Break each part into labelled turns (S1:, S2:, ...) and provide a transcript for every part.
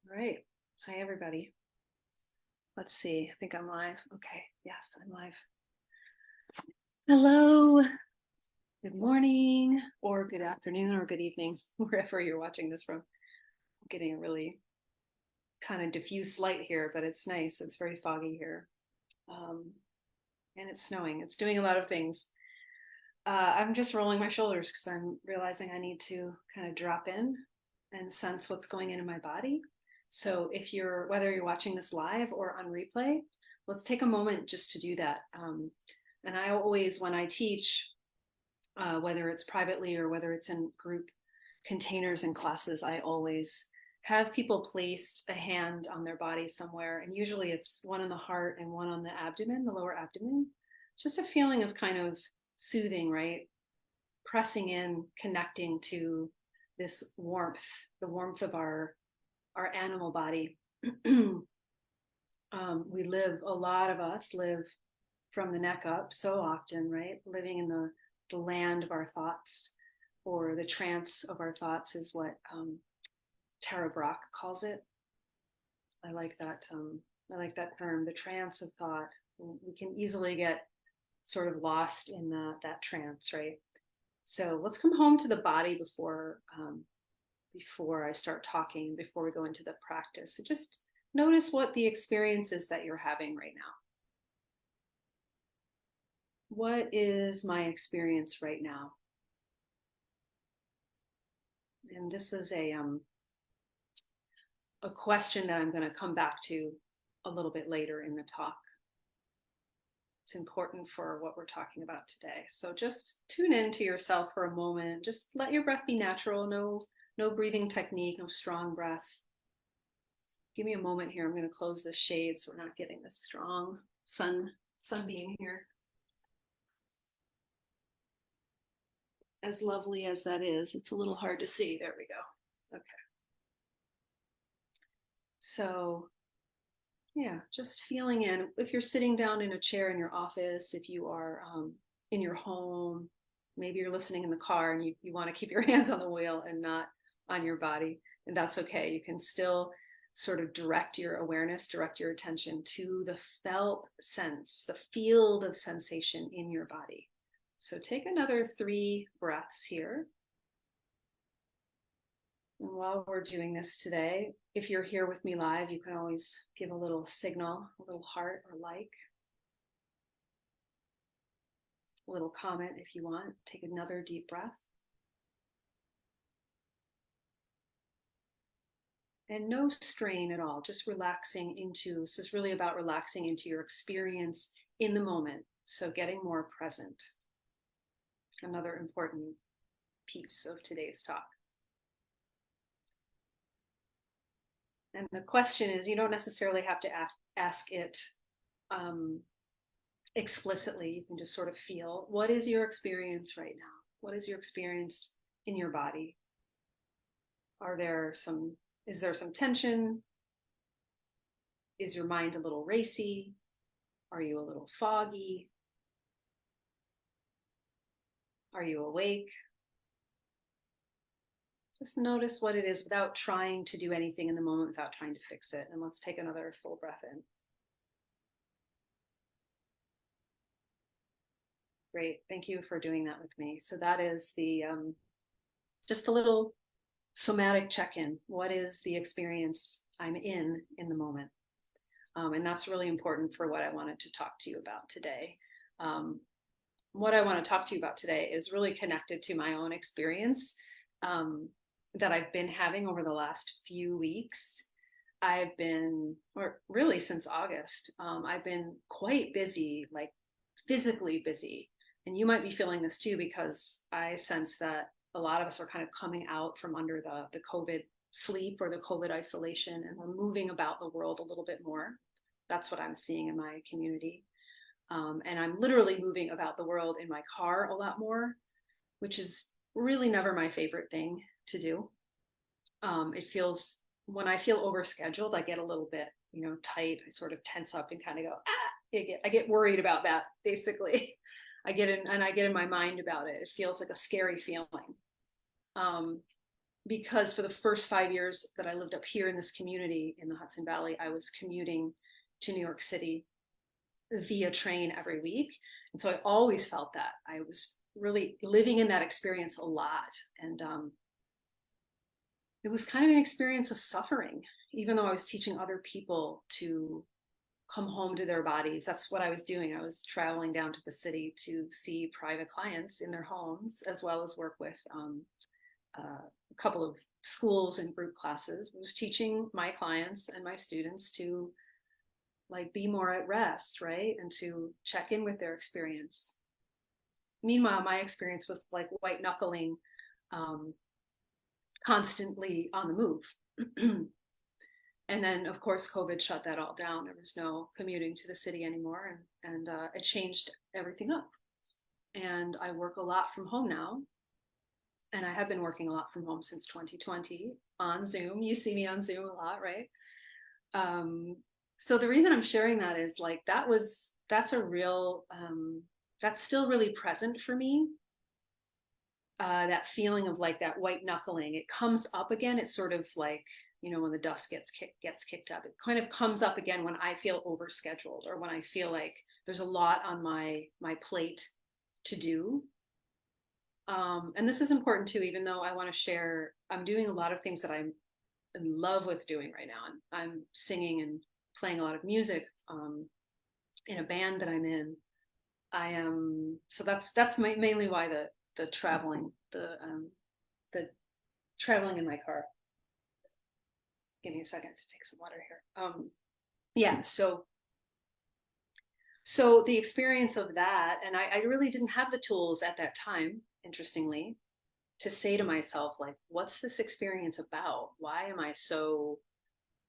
S1: All right. Hi, everybody. Let's see. I think I'm live. Okay. Yes, I'm live. Hello. Good morning, or good afternoon, or good evening, wherever you're watching this from. I'm getting a really kind of diffuse light here, but it's nice. It's very foggy here. Um, and it's snowing. It's doing a lot of things. I'm just rolling my shoulders because I'm realizing I need to kind of drop in and sense what's going in my body. So whether you're watching this live or on replay, let's take a moment just to do that. And I always, when I teach, whether it's privately or whether it's in group containers and classes, I always have people place a hand on their body somewhere. And usually it's one on the heart and one on the abdomen, the lower abdomen. It's just a feeling of kind of soothing, right? Pressing in, connecting to this warmth, the warmth of our animal body. A lot of us live from the neck up so often, right? Living in the land of our thoughts, or the trance of our thoughts is what Tara Brach calls it. I like that. I like that term, the trance of thought. We can easily get sort of lost in that trance, right? So let's come home to the body before I start talking, before we go into the practice. So just notice what the experience is that you're having right now. What is my experience right now? And this is a question that I'm going to come back to a little bit later in the talk. It's important for what we're talking about today. So just tune in to yourself for a moment. Just let your breath be natural. No breathing technique, no strong breath. Give me a moment here. I'm going to close this shade so we're not getting this strong sunbeam here. As lovely as that is, it's a little hard to see. There we go. Okay. So yeah, just feeling in. If you're sitting down in a chair in your office, if you are in your home, maybe you're listening in the car and you want to keep your hands on the wheel and not on your body, and that's okay. You can still sort of direct your awareness, direct your attention to the felt sense, the field of sensation in your body. So take another 3 breaths here. And while we're doing this today, if you're here with me live, you can always give a little signal, a little heart or like, a little comment if you want. Take another deep breath. And no strain at all, just relaxing into, this is really about relaxing into your experience in the moment. So getting more present. Another important piece of today's talk. And the question is, you don't necessarily have to ask it explicitly. You can just sort of feel, what is your experience right now? What is your experience in your body? Is there some tension? Is your mind a little racy? Are you a little foggy? Are you awake? Just notice what it is without trying to do anything in the moment, without trying to fix it. And let's take another full breath in. Great. Thank you for doing that with me. So that is just a little somatic check-in. What is the experience I'm in the moment? And that's really important for what I wanted to talk to you about today. What I want to talk to you about today is really connected to my own experience that I've been having over the last few weeks. Or really since August, I've been quite busy, like physically busy. And you might be feeling this too, because I sense that a lot of us are kind of coming out from under the COVID sleep or the COVID isolation, and we're moving about the world a little bit more. That's what I'm seeing in my community. And I'm literally moving about the world in my car a lot more, which is really never my favorite thing to do. When I feel overscheduled, I get a little bit, tight. I sort of tense up and kind of go, I get worried about that, basically. I get in my mind about it. It feels like a scary feeling. because for the first 5 years that I lived up here in this community in the Hudson Valley, I was commuting to New York City via train every week. And so I always felt that I was really living in that experience a lot. And it was kind of an experience of suffering, even though I was teaching other people to come home to their bodies. That's what I was doing. I was traveling down to the city to see private clients in their homes, as well as work with a couple of schools and group classes. I was teaching my clients and my students to like be more at rest, right? And to check in with their experience. Meanwhile, my experience was like white knuckling, constantly on the move. And then, of course, COVID shut that all down. There was no commuting to the city anymore, and it changed everything up. And I work a lot from home now. And I have been working a lot from home since 2020 on Zoom. You see me on Zoom a lot, right? So the reason I'm sharing that is like, that's a real, that's still really present for me. That feeling of like that white knuckling, it comes up again. It's sort of like, when the dust gets kicked up, it kind of comes up again when I feel overscheduled, or when I feel like there's a lot on my plate to do. And this is important too, even though I want to share, I'm doing a lot of things that I'm in love with doing right now. I'm singing and playing a lot of music in a band that I'm in. So that's mainly why the traveling, the traveling in my car. Give me a second to take some water here. Yeah, so the experience of that, and I really didn't have the tools at that time, interestingly, to say to myself, like, what's this experience about? Why am I so,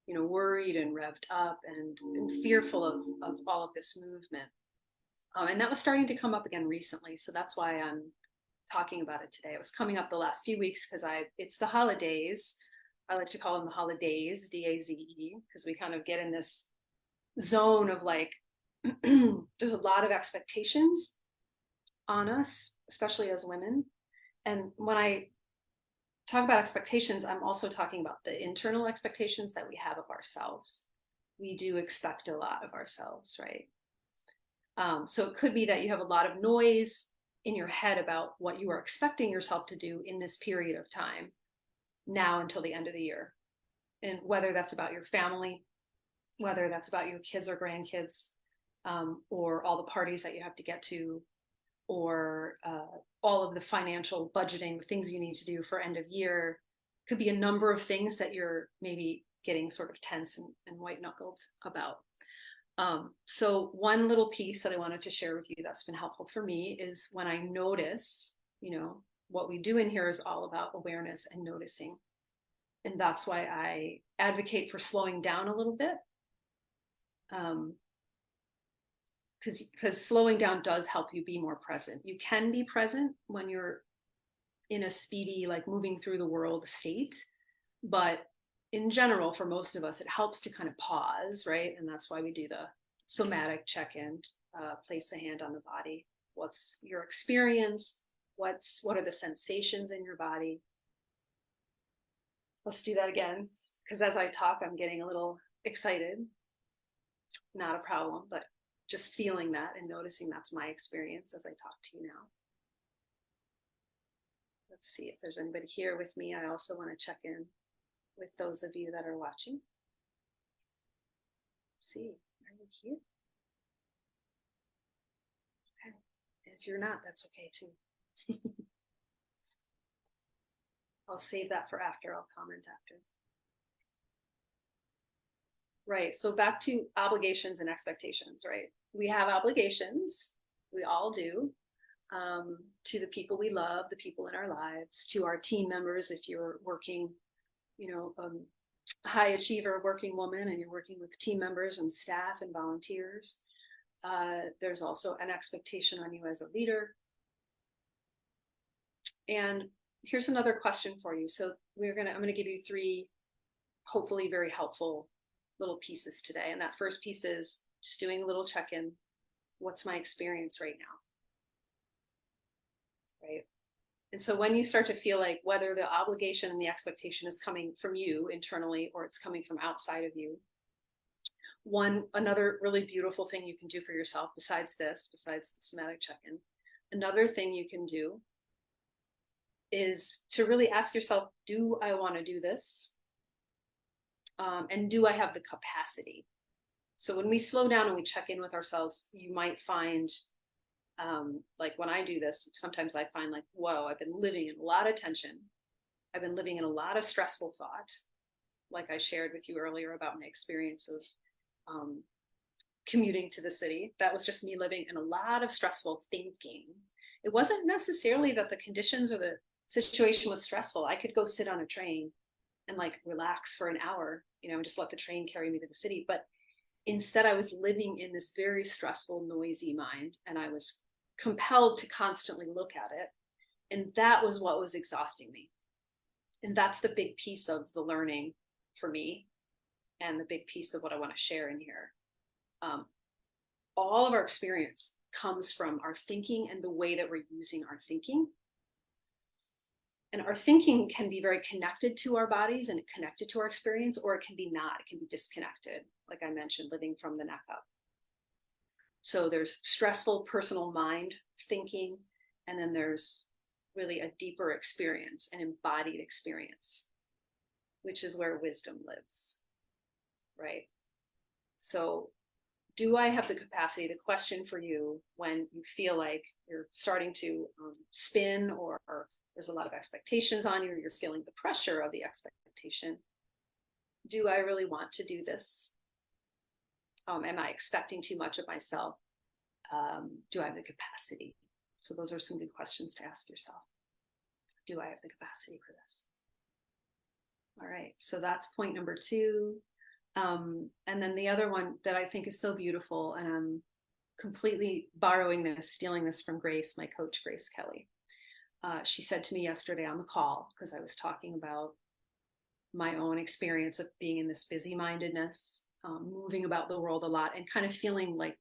S1: worried and revved up and fearful of all of this movement? And that was starting to come up again recently. So that's why I'm talking about it today. It was coming up the last few weeks because it's the holidays. I like to call them the holidays, DAZE, because we kind of get in this zone of like, there's a lot of expectations on us, especially as women. And when I talk about expectations, I'm also talking about the internal expectations that we have of ourselves. We do expect a lot of ourselves, right? So it could be that you have a lot of noise in your head about what you are expecting yourself to do in this period of time, now until the end of the year. And whether that's about your family, whether that's about your kids or grandkids, or all the parties that you have to get to, or all of the financial budgeting, things you need to do for end of year. Could be a number of things that you're maybe getting sort of tense and white knuckled about. So one little piece that I wanted to share with you that's been helpful for me is when I notice, what we do in here is all about awareness and noticing. And that's why I advocate for slowing down a little bit. Because slowing down does help you be more present. You can be present when you're in a speedy, like moving through the world state. But in general, for most of us, it helps to kind of pause, right? And that's why we do the somatic check-in, place a hand on the body. What's your experience? What are the sensations in your body? Let's do that again, because as I talk, I'm getting a little excited. Not a problem, but just feeling that and noticing that's my experience as I talk to you now. Let's see if there's anybody here with me. I also want to check in with those of you that are watching. Let's see, are you here? Okay, and if you're not, that's okay too. I'll save that for after. I'll comment after. Right, so back to obligations and expectations, right? We have obligations, we all do, to the people we love, the people in our lives, to our team members. If you're working, high achiever working woman and you're working with team members and staff and volunteers, there's also an expectation on you as a leader. And here's another question for you. So I'm gonna give you 3 hopefully very helpful little pieces today. And that first piece is just doing a little check-in. What's my experience right now? Right? And so when you start to feel like whether the obligation and the expectation is coming from you internally or it's coming from outside of you, another really beautiful thing you can do for yourself besides this, besides the somatic check-in, another thing you can do is to really ask yourself, do I want to do this? And do I have the capacity? So when we slow down and we check in with ourselves, you might find, like when I do this, sometimes I find like, whoa, I've been living in a lot of tension. I've been living in a lot of stressful thought. Like I shared with you earlier about my experience of commuting to the city. That was just me living in a lot of stressful thinking. It wasn't necessarily that the conditions or the situation was stressful. I could go sit on a train and like relax for an hour, and just let the train carry me to the city. But instead, I was living in this very stressful, noisy mind, and I was compelled to constantly look at it. And that was what was exhausting me. And that's the big piece of the learning for me, and the big piece of what I want to share in here. All of our experience comes from our thinking and the way that we're using our thinking. And our thinking can be very connected to our bodies and connected to our experience, or it can be not. It can be disconnected, like I mentioned, living from the neck up. So there's stressful personal mind thinking, and then there's really a deeper experience, an embodied experience, which is where wisdom lives, right? So do I have the capacity? The question for you when you feel like you're starting to spin, or there's a lot of expectations on you, or you're feeling the pressure of the expectation. Do I really want to do this? Am I expecting too much of myself? Do I have the capacity? So those are some good questions to ask yourself. Do I have the capacity for this? All right, so that's point number 2. And then the other one that I think is so beautiful, and I'm completely borrowing this, stealing this from Grace, my coach, Grace Kelly. She said to me yesterday on the call, because I was talking about my own experience of being in this busy mindedness, moving about the world a lot, and kind of feeling like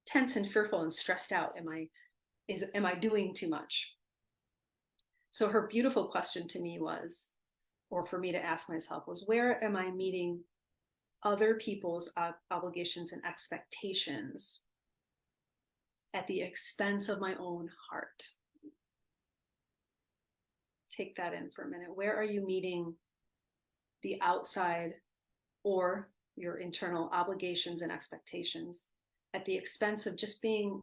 S1: tense and fearful and stressed out. Am I doing too much? So her beautiful question to me was, or for me to ask myself, was, where am I meeting other people's obligations and expectations at the expense of my own heart? Take that in for a minute. Where are you meeting the outside or your internal obligations and expectations at the expense of just being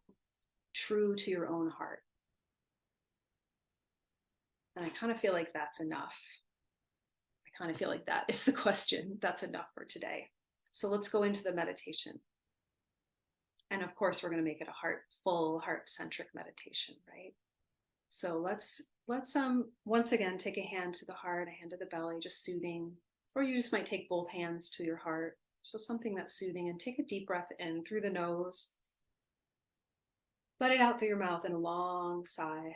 S1: true to your own heart? And I kind of feel like that's enough. I kind of feel like that is the question. That's enough for today. So let's go into the meditation. And of course, we're going to make it a full heart-centric meditation, right? So let's once again take a hand to the heart, a hand to the belly, just soothing. Or you just might take both hands to your heart. So something that's soothing, and take a deep breath in through the nose. Let it out through your mouth in a long sigh.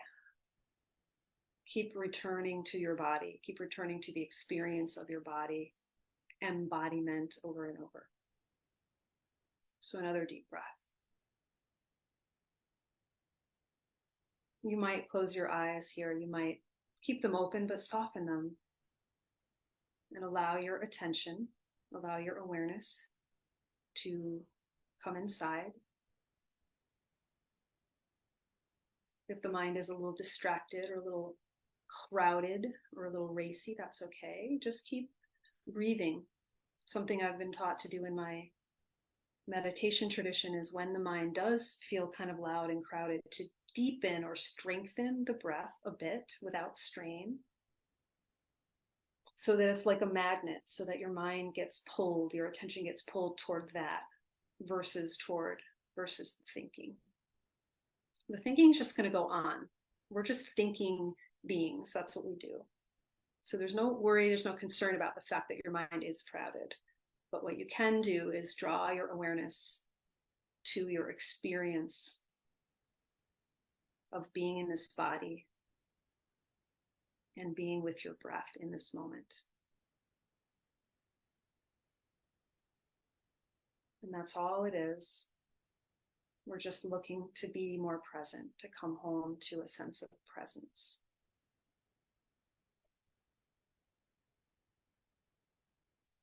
S1: Keep returning to your body. Keep returning to the experience of your body. Embodiment over and over. So another deep breath. You might close your eyes here. You might keep them open, but soften them. And allow your attention, allow your awareness to come inside. If the mind is a little distracted or a little crowded or a little racy, that's okay. Just keep breathing. Something I've been taught to do in my meditation tradition is, when the mind does feel kind of loud and crowded, to deepen or strengthen the breath a bit without strain, so that it's like a magnet, so that your mind gets pulled, your attention gets pulled toward that versus the thinking. The thinking is just going to go on. We're just thinking beings. That's what we do. So there's no worry, there's no concern about the fact that your mind is crowded. But what you can do is draw your awareness to your experience of being in this body and being with your breath in this moment. And that's all it is. We're just looking to be more present, to come home to a sense of presence.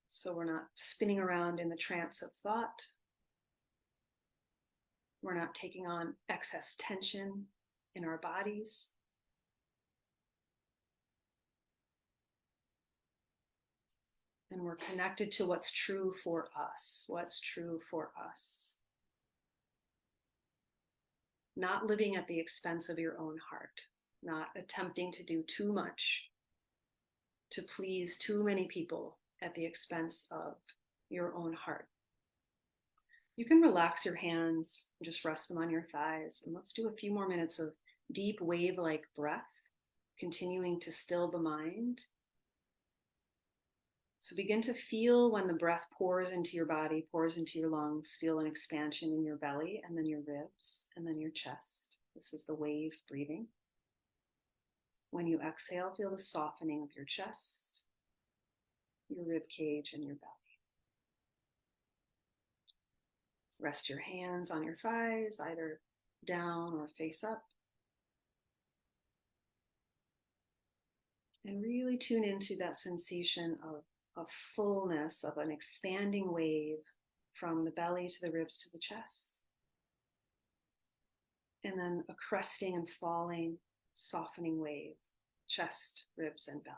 S1: So we're not spinning around in the trance of thought. We're not taking on excess tension in our bodies. And we're connected to what's true for us, what's true for us. Not living at the expense of your own heart, not attempting to do too much to please too many people at the expense of your own heart. You can relax your hands, just rest them on your thighs, and let's do a few more minutes of deep wave-like breath, continuing to still the mind. So begin to feel when the breath pours into your body, pours into your lungs, feel an expansion in your belly, and then your ribs, and then your chest. This is the wave breathing. When you exhale, feel the softening of your chest, your rib cage, and your belly. Rest your hands on your thighs, either down or face up. And really tune into that sensation of fullness, of an expanding wave from the belly to the ribs to the chest. And then a cresting and falling, softening wave, chest, ribs, and belly.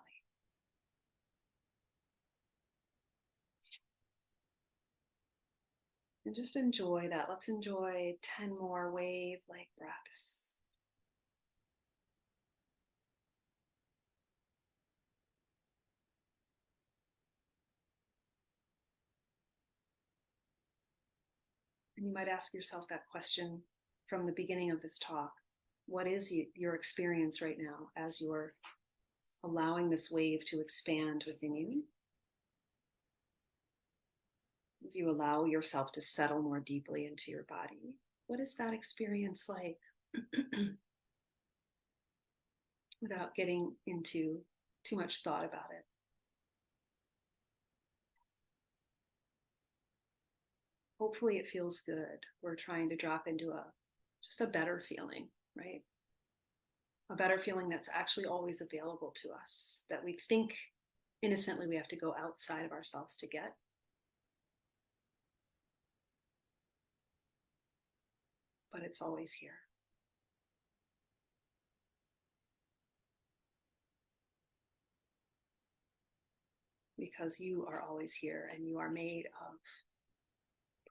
S1: And just enjoy that. Let's enjoy 10 more wave-like breaths. And you might ask yourself that question from the beginning of this talk. What is your experience right now as you're allowing this wave to expand within you? As you allow yourself to settle more deeply into your body, what is that experience like? Without getting into too much thought about it. Hopefully it feels good. We're trying to drop into just a better feeling, right? A better feeling that's actually always available to us, that we think innocently we have to go outside of ourselves to get. But it's always here. Because you are always here and you are made of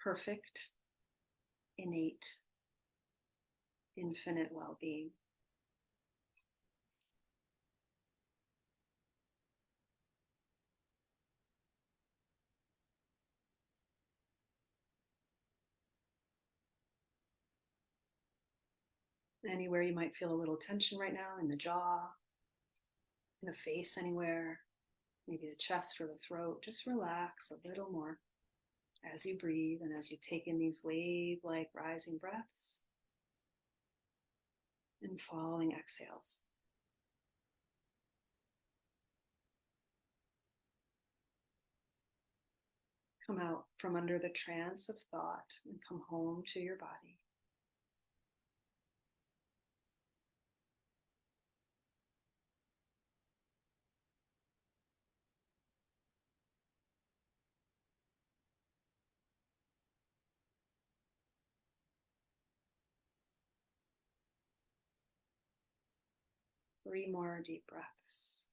S1: perfect, innate, infinite well-being. Anywhere you might feel a little tension right now, in the jaw, in the face, anywhere, maybe the chest or the throat, just relax a little more as you breathe and as you take in these wave-like rising breaths and falling exhales. Come out from under the trance of thought and come home to your body. Three more deep breaths.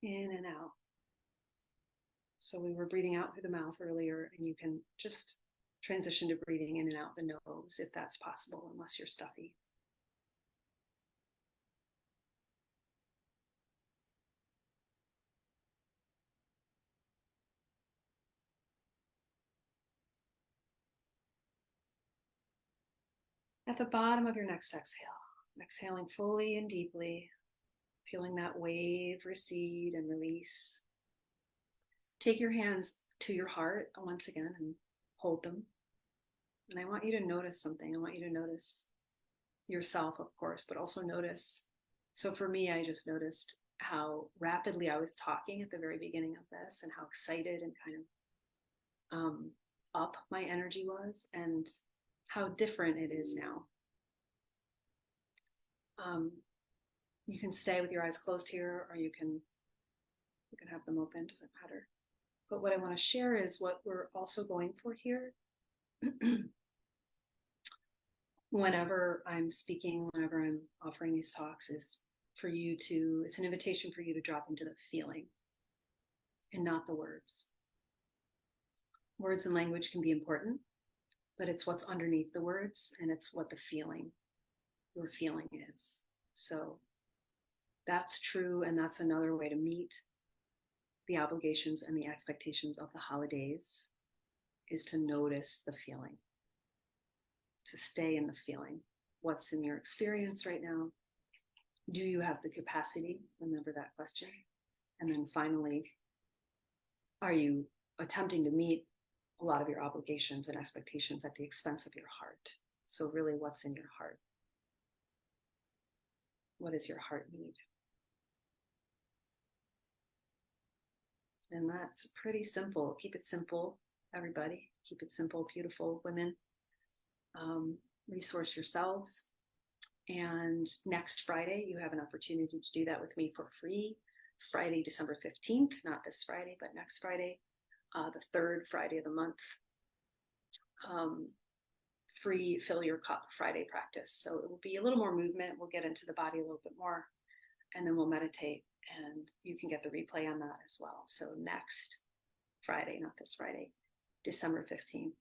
S1: In and out. So we were breathing out through the mouth earlier, and you can just transition to breathing in and out the nose if that's possible, unless you're stuffy. At the bottom of your next exhale, exhaling fully and deeply, feeling that wave recede and release. Take your hands to your heart once again and hold them. And I want you to notice something. I want you to notice yourself, of course, but also notice. So for me, I just noticed how rapidly I was talking at the very beginning of this and how excited and kind of up my energy was, and how different it is now. You can stay with your eyes closed here, or you can have them open, doesn't matter. But what I want to share is what we're also going for here. Whenever I'm speaking, whenever I'm offering these talks, is for you to, it's an invitation for you to drop into the feeling and not the words. Words and language can be important, but it's what's underneath the words, and it's what the feeling, your feeling is. So that's true, and that's another way to meet the obligations and the expectations of the holidays, is to notice the feeling, to stay in the feeling. What's in your experience right now? Do you have the capacity? Remember that question. And then finally, are you attempting to meet a lot of your obligations and expectations at the expense of your heart? So really, what's in your heart? What does your heart need? And that's pretty simple. Keep it simple, everybody. Keep it simple, beautiful women. Resource yourselves. And next Friday, you have an opportunity to do that with me for free. Friday, December 15th, not this Friday, but next Friday, the third Friday of the month. Free Fill Your Cup Friday practice. So it will be a little more movement. We'll get into the body a little bit more, and then we'll meditate, and you can get the replay on that as well. So next Friday, not this Friday, December 15th,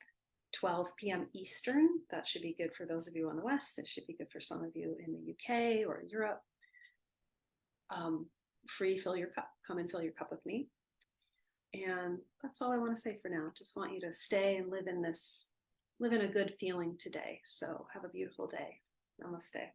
S1: 12 p.m. Eastern. That should be good for those of you on the West. It should be good for some of you in the UK or Europe. Free Fill Your Cup. Come and fill your cup with me. And that's all I want to say for now. Just want you to stay and live in a good feeling today. So have a beautiful day. Namaste.